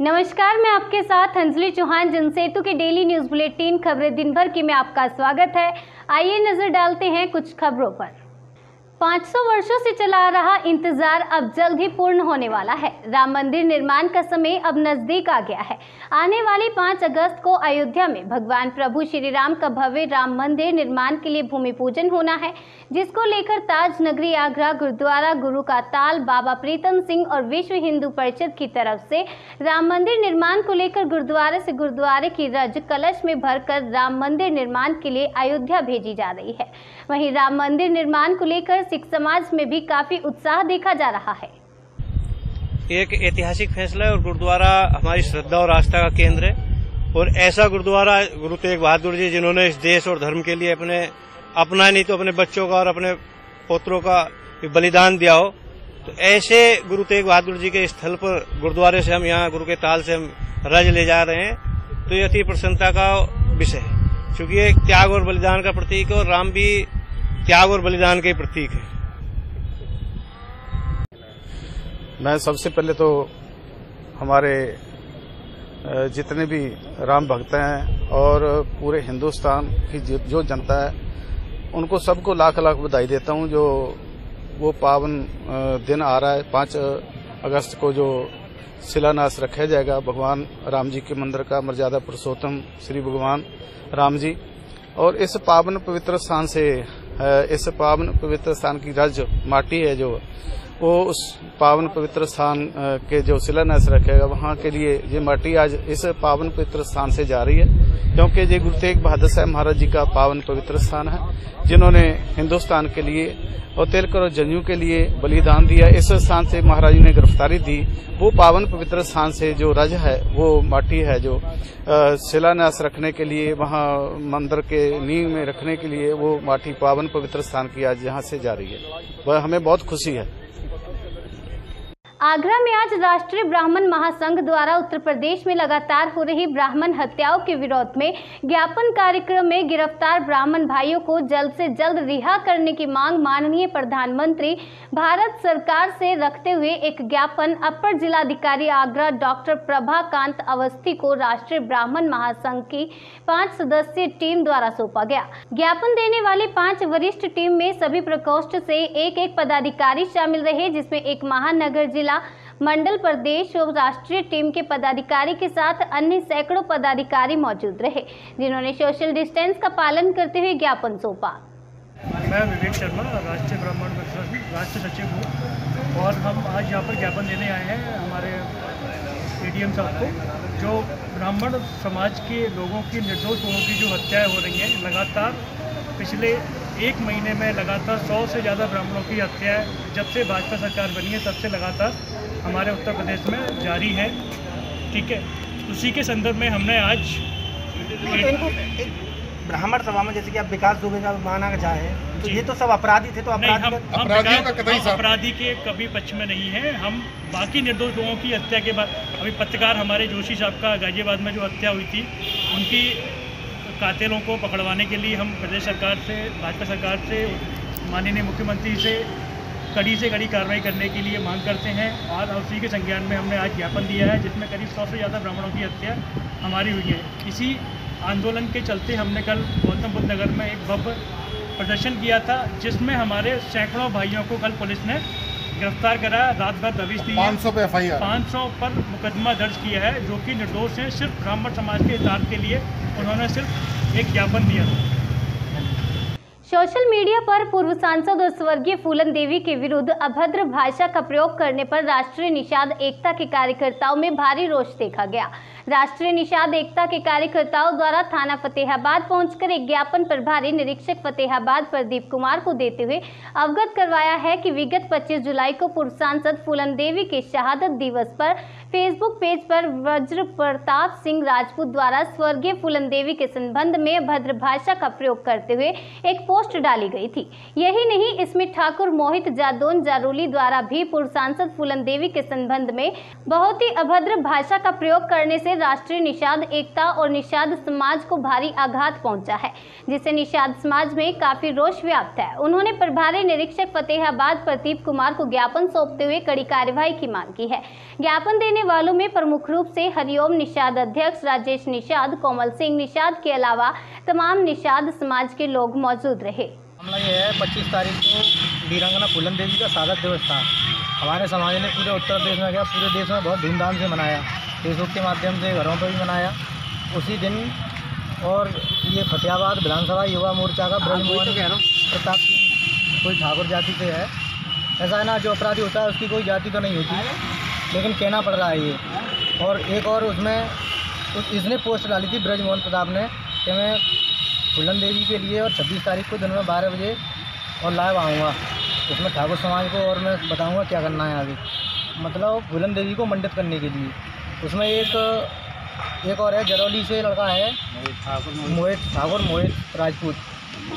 नमस्कार, मैं आपके साथ अंजलि चौहान। जनसेतु के डेली न्यूज बुलेटिन खबरें दिन भर की में आपका स्वागत है। आइए नजर डालते हैं कुछ खबरों पर। 500 वर्षों से चला आ रहा इंतजार अब जल्द ही पूर्ण होने वाला है। राम मंदिर निर्माण का समय अब नजदीक आ गया है। आने वाली 5 अगस्त को अयोध्या में भगवान प्रभु श्री राम का भव्य राम मंदिर निर्माण के लिए भूमि पूजन होना है, जिसको लेकर ताज नगरी आगरा, गुरुद्वारा गुरु का ताल, बाबा प्रीतम सिंह और विश्व हिंदू परिषद की तरफ से राम मंदिर निर्माण को लेकर गुरुद्वारे से गुरुद्वारे की रज कलश में भरकर राम मंदिर निर्माण के लिए अयोध्या भेजी जा रही है। वहीं राम मंदिर निर्माण को लेकर सिख समाज में भी काफी उत्साह देखा जा रहा है। एक ऐतिहासिक फैसला है और गुरुद्वारा हमारी श्रद्धा और आस्था का केंद्र है। और ऐसा गुरुद्वारा गुरु तेग बहादुर जी, जिन्होंने इस देश और धर्म के लिए अपना नहीं तो अपने बच्चों का और अपने पोत्रों का बलिदान दिया हो, तो ऐसे गुरु तेग बहादुर जी के स्थल पर गुरुद्वारे से हम यहाँ गुरु के ताल से हम रज ले जा रहे हैं, तो ये अति प्रसन्नता का विषय है, क्योंकि ये त्याग और बलिदान का प्रतीक है और राम भी त्याग और बलिदान के प्रतीक है। मैं सबसे पहले तो हमारे जितने भी राम भक्त हैं और पूरे हिंदुस्तान की जो जनता है, उनको सबको लाख लाख बधाई देता हूं। जो वो पावन दिन आ रहा है 5 अगस्त को, जो शिलान्यास रखा जाएगा भगवान राम जी के मंदिर का, मर्यादा पुरुषोत्तम श्री भगवान राम जी। और इस पावन पवित्र स्थान से, इस पावन पवित्र स्थान की रज माटी है जो, वो उस पावन पवित्र स्थान के जो शिलान्यास रखेगा, वहां के लिए ये माटी आज इस पावन पवित्र स्थान से जा रही है, क्योंकि ये गुरु तेग बहादुर साहब महाराज जी का पावन पवित्र स्थान है, जिन्होंने हिंदुस्तान के लिए और तिलकर और जनेऊ के लिए बलिदान दिया। इस स्थान से महाराज जी ने गिरफ्तारी दी, वो पावन पवित्र स्थान से जो रज है, वो माटी है जो शिलान्यास रखने के लिए, वहां मंदिर के नींव में रखने के लिए वो माटी पावन पवित्र स्थान की आज यहाँ से जा रही है। वह हमें बहुत खुशी है। आगरा में आज राष्ट्रीय ब्राह्मण महासंघ द्वारा उत्तर प्रदेश में लगातार हो रही ब्राह्मण हत्याओं के विरोध में ज्ञापन कार्यक्रम में गिरफ्तार ब्राह्मण भाइयों को जल्द से जल्द रिहा करने की मांग माननीय प्रधानमंत्री भारत सरकार से रखते हुए एक ज्ञापन अपर जिलाधिकारी आगरा डॉक्टर प्रभाकांत अवस्थी को राष्ट्रीय ब्राह्मण महासंघ की 5 सदस्यीय टीम द्वारा सौंपा गया। ज्ञापन देने वाली 5 वरिष्ठ टीम में सभी प्रकोष्ठ से एक पदाधिकारी शामिल रहे, जिसमें एक महानगर जिला, मंडल, प्रदेश और राष्ट्रीय टीम के पदाधिकारी के साथ अन्य सैकड़ों पदाधिकारी मौजूद रहे, जिन्होंने सोशल डिस्टेंस का पालन करते हुए ज्ञापन सौंपा। मैं विवेक शर्मा, राष्ट्रीय ब्राह्मण परिषद राष्ट्रीय सचिव हूँ, और हम आज यहाँ पर ज्ञापन देने आए हैं हमारे एडीएम साहब को। जो ब्राह्मण समाज के लोगों की, निर्दोष लोगों की जो हत्याएँ हो रही हैं, लगातार पिछले 1 महीने में लगातार 100 से ज़्यादा ब्राह्मणों की हत्याएँ जब से भाजपा सरकार बनी है तब से लगातार हमारे उत्तर प्रदेश में जारी है। ठीक है, उसी के संदर्भ में हमने आज ब्राह्मण सभा में, जैसे कि आप विकास दुबे का माना जाए, तो ये तो सब अपराधी थे, तो अपराधी के कभी पक्ष में नहीं है। हम बाकी निर्दोष लोगों की हत्या के बाद, अभी पत्रकार हमारे जोशी साहब का गाजियाबाद में जो हत्या हुई थी, उनकी कातिलों को पकड़वाने के लिए हम प्रदेश सरकार से, भाजपा सरकार से, माननीय मुख्यमंत्री से कड़ी से कड़ी कार्रवाई करने के लिए मांग करते हैं। और उसी के संज्ञान में हमने आज ज्ञापन दिया है, जिसमें करीब 100 से ज़्यादा ब्राह्मणों की हत्या हमारी हुई है। इसी आंदोलन के चलते हमने कल गौतम बुद्ध नगर में एक भव्य प्रदर्शन किया था, जिसमें हमारे सैकड़ों भाइयों को कल पुलिस ने गिरफ्तार कराया, रात भर दबिश दी, 500 पे FIR, 500 पर मुकदमा दर्ज किया है, जो कि निर्दोष हैं। सिर्फ ब्राह्मण समाज के हित के लिए उन्होंने सिर्फ एक ज्ञापन दिया था। सोशल मीडिया पर पूर्व सांसद और स्वर्गीय फूलन देवी के विरुद्ध अभद्र भाषा का प्रयोग करने पर राष्ट्रीय निषाद एकता के कार्यकर्ताओं में भारी रोष देखा गया। राष्ट्रीय निषाद एकता के कार्यकर्ताओं द्वारा थाना फतेहाबाद पहुंचकर एक ज्ञापन प्रभारी निरीक्षक फतेहाबाद प्रदीप कुमार को देते हुए अवगत करवाया है कि विगत 25 जुलाई को पूर्व सांसद फूलन देवी के शहादत दिवस पर फेसबुक पेज पर वज्र प्रताप सिंह राजपूत द्वारा स्वर्गीय फूलन देवी के संबंध में अभद्र भाषा का प्रयोग करते हुए एक पोस्ट डाली गई थी। यही नहीं, इसमें ठाकुर मोहित जादौन जारोली द्वारा भी पूर्व सांसद फूलन देवी के संबंध में बहुत ही अभद्र भाषा का प्रयोग करने से राष्ट्रीय निषाद एकता और निषाद समाज को भारी आघात पहुंचा है, जिससे निषाद समाज में काफी रोष व्याप्त है। उन्होंने प्रभारी निरीक्षक फतेहाबाद प्रदीप कुमार को ज्ञापन सौंपते हुए कड़ी कार्रवाई की मांग की है। ज्ञापन देने वालों में प्रमुख रूप से हरिओम निषाद अध्यक्ष राजेश निषाद, कोमल सिंह निषाद के अलावा तमाम निषाद समाज के लोग मौजूद रहे। मामला ये है, 25 तारीख को वीरांगना फूलन देवी का स्वागत दिवस था। हमारे समाज ने पूरे उत्तर प्रदेश में क्या पूरे देश में बहुत धूमधाम से मनाया, फेसबुक के माध्यम से घरों पर भी मनाया उसी दिन। और ये फतेहाबाद विधानसभा युवा मोर्चा का ब्रजमोहन प्रताप सिंह कोई ठाकुर जाति से है। ऐसा है ना, जो अपराधी होता है उसकी कोई जाति तो नहीं होती, लेकिन कहना पड़ रहा है ये। और एक और उसमें इसने पोस्ट डाली थी ब्रजमोहन प्रताप ने कि मैं फूलन देवी के लिए और 26 तारीख को दिन में 12 बजे और लाइव आऊँगा, उसमें ठाकुर समाज को और मैं बताऊँगा क्या करना है आगे, मतलब फूलन देवी को मंडित करने के लिए। उसमें एक और है, जरौली से लड़का है मोहित राजपूत,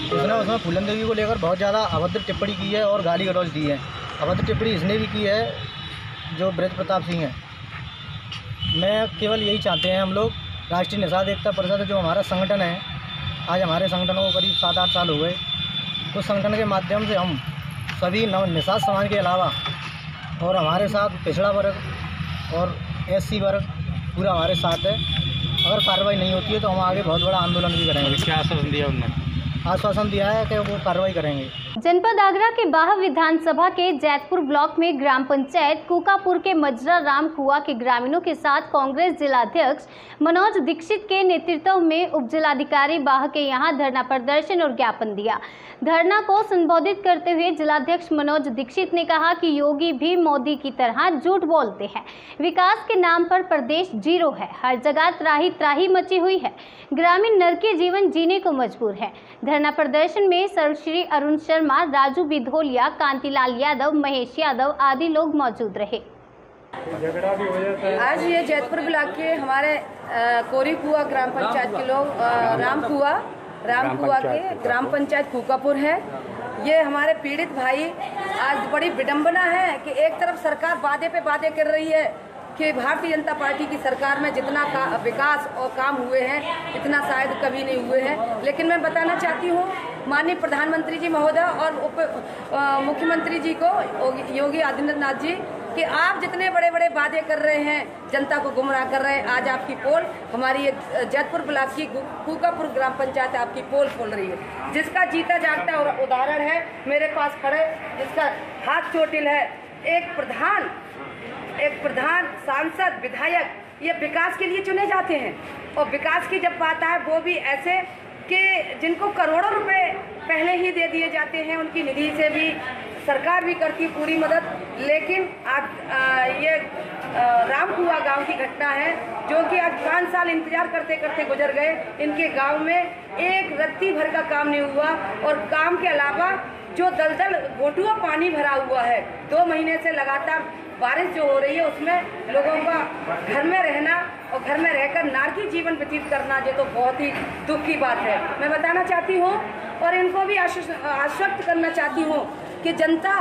उसने उसमें फूलन देवी को लेकर बहुत ज़्यादा अभद्र टिप्पणी की है और गाली गलौज दी है। अभद्र टिप्पणी इसने भी की है जो ब्रज प्रताप सिंह है। मैं केवल यही चाहते हैं, हम लोग राष्ट्रीय निषाद एकता परिषद जो हमारा संगठन है, आज हमारे संगठन को करीब 7-8 साल हो गए। उस संगठन के माध्यम से हम सभी निषाद समाज के अलावा और हमारे साथ पिछड़ा वर्ग और SC वर्ग पूरा हमारे साथ है। अगर कार्रवाई नहीं होती है तो हम आगे बहुत बड़ा आंदोलन भी करेंगे। क्या आश्वासन दिया उन्होंने? आश्वासन दिया है कि वो कार्रवाई करेंगे। जनपद आगरा के बाह विधानसभा के जैतपुर ब्लॉक में ग्राम पंचायत कुकापुर के मजरा राम कुआ के ग्रामीणों के साथ कांग्रेस जिलाध्यक्ष मनोज दीक्षित के नेतृत्व में उप जिलाधिकारी बाह के यहां धरना प्रदर्शन और ज्ञापन दिया। धरना को संबोधित करते हुए जिलाध्यक्ष मनोज दीक्षित ने कहा कि योगी भी मोदी की तरह झूठ बोलते हैं। विकास के नाम पर प्रदेश जीरो है, हर जगह त्राही त्राही मची हुई है, ग्रामीण नरकीय जीवन जीने को मजबूर है। धरना प्रदर्शन में सर्वश्री अरुण शर्मा, राजू बिधोलिया, कांतिलाल यादव, महेश यादव आदि लोग मौजूद रहे। आज ये जैतपुर ब्लॉक के हमारे कोरी कुआ ग्राम पंचायत के लोग राम कुआ के ग्राम पंचायत कुकापुर है। ये हमारे पीड़ित भाई, आज बड़ी विडंबना है कि एक तरफ सरकार वादे पे वादे कर रही है कि भारतीय जनता पार्टी की सरकार में जितना विकास और काम हुए हैं इतना शायद कभी नहीं हुए हैं। लेकिन मैं बताना चाहती हूँ माननीय प्रधानमंत्री जी महोदय और उप मुख्यमंत्री जी को, योगी आदित्यनाथ जी, कि आप जितने बड़े बड़े वादे कर रहे हैं, जनता को गुमराह कर रहे हैं। आज आपकी पोल हमारी जैतपुर ब्लॉक की कुकापुर ग्राम पंचायत आपकी पोल खोल रही है, जिसका जीता जागता उदाहरण है मेरे पास खड़े, जिसका हाथ चोटिल है। एक प्रधान सांसद विधायक ये विकास के लिए चुने जाते हैं, और विकास की जब बात आए वो भी ऐसे कि जिनको करोड़ों रुपए पहले ही दे दिए जाते हैं, उनकी निधि से भी सरकार भी करती पूरी मदद। लेकिन आज ये रामकुआ गांव की घटना है जो कि आज 5 साल इंतजार करते करते गुजर गए। इनके गांव में एक रत्ती भर का काम नहीं हुआ, और काम के अलावा जो दलदल घोटुआ पानी भरा हुआ है, 2 महीने से लगातार बारिश जो हो रही है उसमें लोगों का घर में रहना और घर में रहकर नारकी जीवन व्यतीत करना, ये तो बहुत ही दुख की बात है। मैं बताना चाहती हूँ और इनको भी आश्वस्त करना चाहती हूँ कि जनता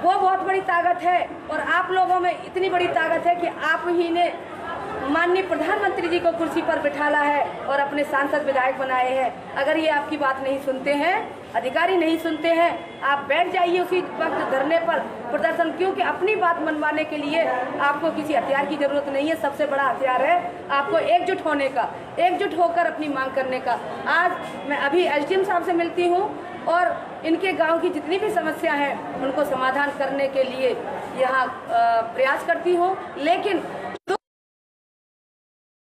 वो बहुत बड़ी ताकत है, और आप लोगों में इतनी बड़ी ताकत है कि आप ही ने माननीय प्रधानमंत्री जी को कुर्सी पर बिठाला है और अपने सांसद विधायक बनाए हैं। अगर ये आपकी बात नहीं सुनते हैं, अधिकारी नहीं सुनते हैं, आप बैठ जाइए उसी वक्त धरने पर प्रदर्शन, क्योंकि अपनी बात मनवाने के लिए आपको किसी हथियार की जरूरत नहीं है। सबसे बड़ा हथियार है आपको एकजुट होने का, एकजुट होकर अपनी मांग करने का। आज मैं अभी SDM साहब से मिलती हूँ और इनके गांव की जितनी भी समस्या है उनको समाधान करने के लिए यहाँ प्रयास करती हूँ। लेकिन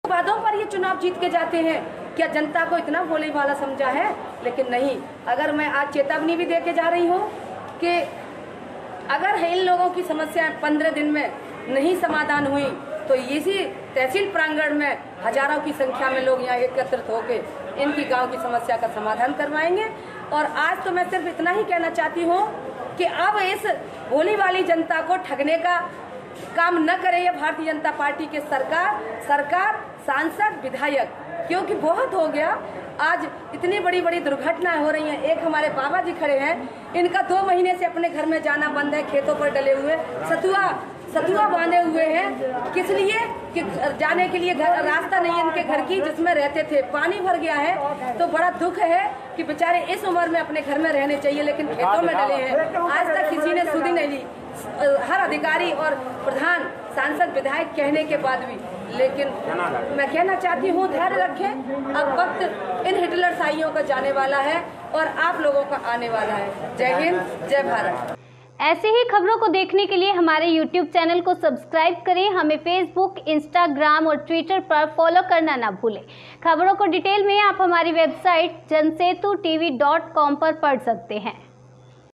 वादों पर ये चुनाव जीत के जाते हैं, क्या जनता को इतना भोले भाला समझा है? लेकिन नहीं। अगर मैं आज चेतावनी भी दे के जा रही हूँ कि अगर इन लोगों की समस्याएं 15 दिन में नहीं समाधान हुई तो इसी तहसील प्रांगण में हजारों की संख्या में लोग यहाँ एकत्रित होकर इनकी गांव की समस्या का समाधान करवाएंगे। और आज तो मैं सिर्फ इतना ही कहना चाहती हूँ कि अब इस भोली वाली जनता को ठगने का काम न करे ये भारतीय जनता पार्टी के सरकार, सांसद, विधायक, क्योंकि बहुत हो गया। आज इतनी बड़ी बड़ी दुर्घटनाएं हो रही हैं। एक हमारे बाबा जी खड़े हैं, इनका 2 महीने से अपने घर में जाना बंद है, खेतों पर डले हुए। सतुआ सतुआ बांधे हुए हैं। किस लिए? कि जाने के लिए रास्ता नहीं है इनके घर की जिसमें रहते थे, पानी भर गया है। तो बड़ा दुख है कि बेचारे इस उम्र में अपने घर में रहने चाहिए लेकिन खेतों में डले हैं। आज तक किसी ने सुधी नहीं ली, हर अधिकारी और प्रधान, सांसद, विधायक कहने के बाद भी। लेकिन मैं कहना चाहती हूँ, धैर्य रखें। अब वक्त इन हिटलरशाहियों का जाने वाला है और आप लोगों का आने वाला है। जय हिंद, जय भारत। ऐसे ही खबरों को देखने के लिए हमारे YouTube चैनल को सब्सक्राइब करें। हमें Facebook, Instagram और Twitter पर फॉलो करना ना भूलें। खबरों को डिटेल में आप हमारी वेबसाइट जनसेतु tv.com पर पढ़ सकते हैं।